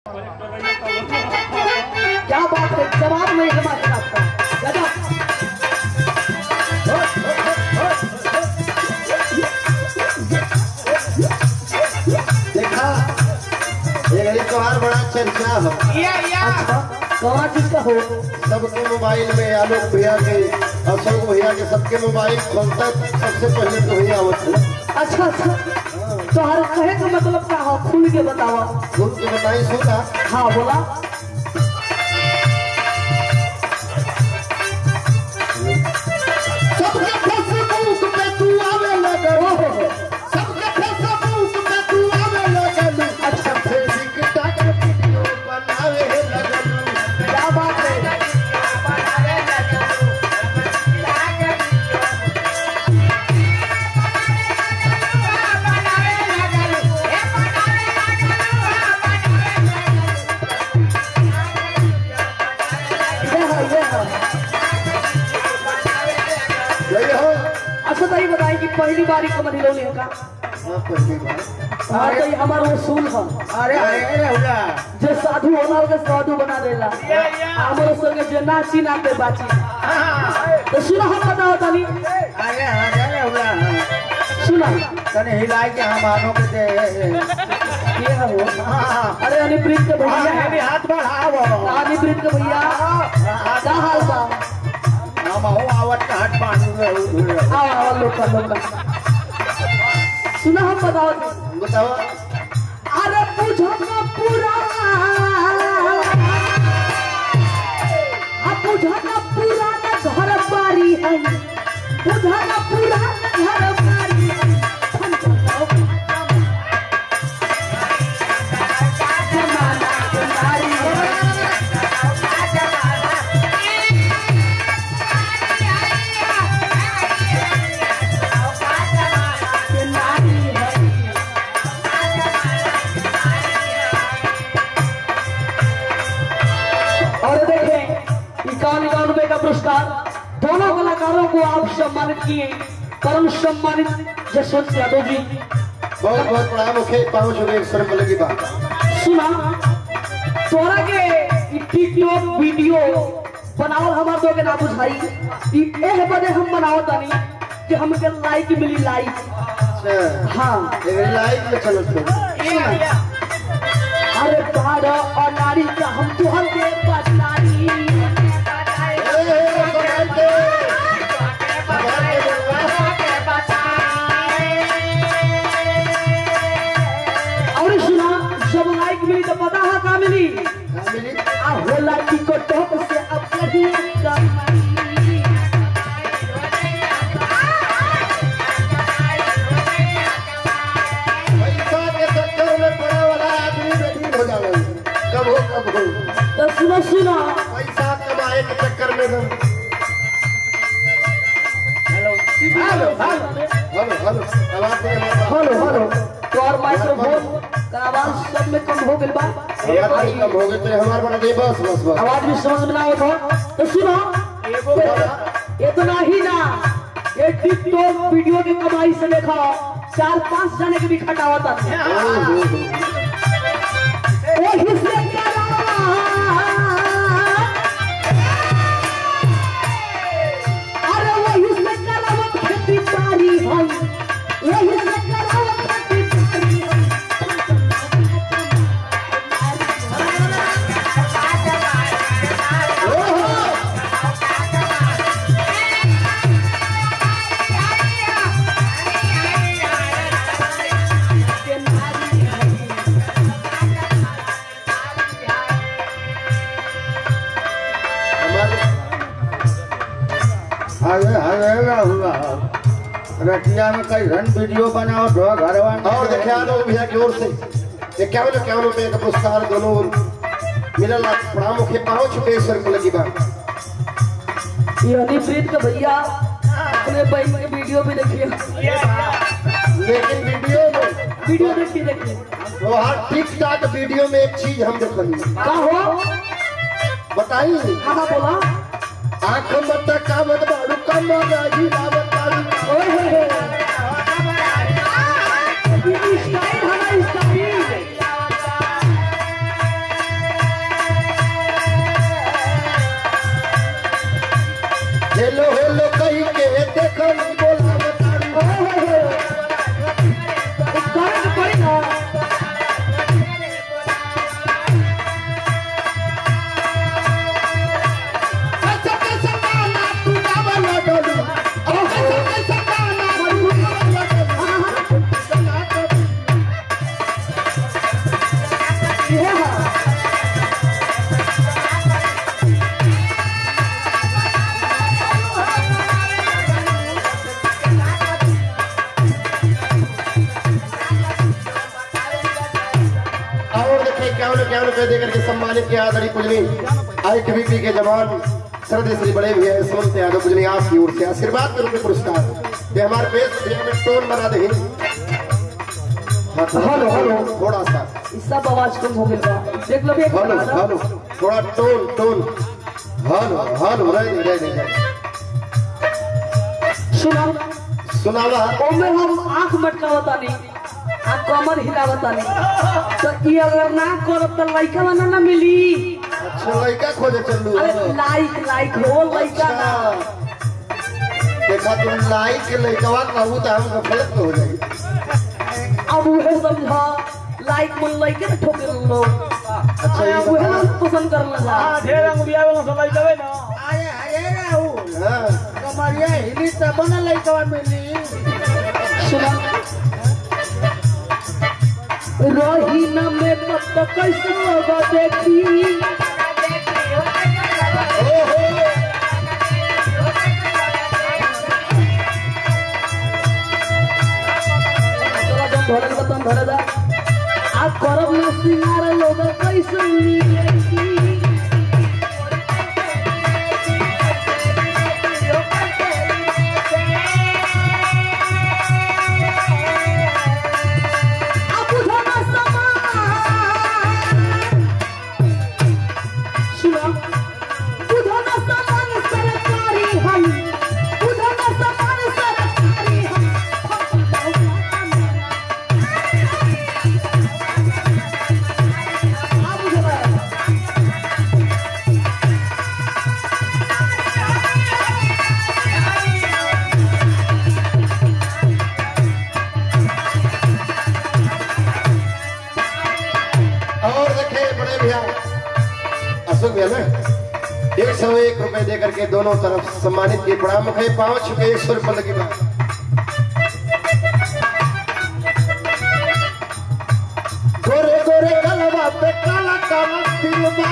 क्या बात है, जवाब नहीं हमारे आपका देखा ये त्योहार बड़ा चर्चा हो। कौन चीज का हो? सबके मोबाइल में आलोक भैया के, अशोक भैया के, सबके मोबाइल खोलता सबसे पहले तो भैया होता। अच्छा अच्छा, तो हर कहे का मतलब क्या हो? खुल के बताओ। खुल के बताई सुना। हाँ बोला। सबके फेसबुक पे तू आवे लगल, सबके फेसबुक पे तू आवे लगल, अच्छा टिकटॉक वीडियो बनावे लगल। क्या बात है? अच्छा तो ये बताइए कि पहली बार ही कमर हिलौनी है का? पहली बार। हाँ तो ये हमारा उसूल है। अरे जो साधु होला के साधु बना देला, हमारे संगे जो नाची ना के बाची। तो सुना हम बताओ तनी। सुना तने हिलाए के हम आनो के दे ये है वो। अरे अनिप्रीत के भैया, हाथ बढ़ाओ। अनिप्रीत के भैया क्या हाल बा? हम आवत का हाथ बांधू आओ लोका लोका। सुना हम बताओ। बताओ। अरे पूछो ना पूरा, पूछो ना पूरा ना घर बारी है, पूछो ना पूरा ना घर बारी है। पुरस्कार दोनों कलाकारों को आप सम्मानित किए। परम सम्मानित जसवंत यादव जी, बहुत बहुत प्रणाम। पाँच हो गए सर की बात सुना तोरा के टिकटॉक वीडियो बनावल हमार दो के ना बुझाई। एह बदे हम बनावत नहीं कि हमके लाइक मिली, लाइक। हाँ लाइक में चलो। अरे बारह और नारी का हम तुहर के बदनारी। और सुना जब लाइक मिली तो पता है का मिली? होला टिकटॉक से अब कभी पैसा के चक्कर में पड़ा वाला आदमी बेटी हो जावे। कब हो तो सुनो सुनो, पैसा कमाए के चक्कर में hello hello hello hello hello hello तो और माइक्रोफोन का आवाज सब में कम हो गई बा। आवाज कम हो गई तो हमार बना दे बस बस बस। आवाज भी समझ में ना आवत हो तो सुनो। इतना ही ना, ये टिकटॉक वीडियो की कमाई से देखो 4-5 जने के भी खटावत है। वही से अरे वही से करावत खेती बाड़ी है, वही से करावत खेती बाड़ी है। रतिया में कई रन वीडियो बनाओ तो घरवा और देखिए लोग भैया की ओर से ये क्या रुपये का पुरस्कार दोनों मिलल। प्रणाम के पहुंच चुके सर को लगी बात। ये अनिप्रीत का भैया अपने बहन के वीडियो भी देखिए, लेकिन वीडियो देखिए तो हर टिकटॉक वीडियो में एक चीज हम देखली का हो बताइए। हाँ बोला। आँख मत कावत बाड़ू कम राजी लावत बाड़ू। स्टाइल हमारी स्टाइल रुपए देकर के सम्मानित किया आदरणीय पूजनी ITBP के जवान श्रद्धेय श्री बड़े भैया यशवंत यादव पूजनी आपकी ओर से आशीर्वाद के रूप में पुरस्कार ये हमारे पेश भैया में टोन बना दे। हेलो हेलो थोड़ा सा इस सब आवाज कम हो गया देख लो एक हेलो हेलो थोड़ा टोन हेलो हेलो रह सुनावा ओमे हम आंख मटकावता नहीं आ कमर हिलावता नहीं तो ये अगर ना करब तो लइका वाला ना मिली। अच्छा लड़का खोजे चलू अरे लाइक हो लइका ना देखा तुम लाइक के लड़कवा कहू तो हम गलत हो जाएगी। अब उहे समझा लाइक मन लइके ना ठोके लोग। अच्छा ये उहे ना पसंद करना जा हां ढेर रंग बिया वाला सब लइका बे ना आए आए राहु हां कमरिया हिली तब न लइकवा मिली। सुना रही न में मत कैसे होगा देखी चला तुम धरे जा आ करब न सिंगार लोग कैसे मिलेगी। अशोक भैया ना 101 रुपए देकर के दोनों तरफ सम्मानित किए। प्रणाम मुखे पाँव छुके 100 रुपए लगी बात। गोरे गोरे गलवा पे काला काला तिलवा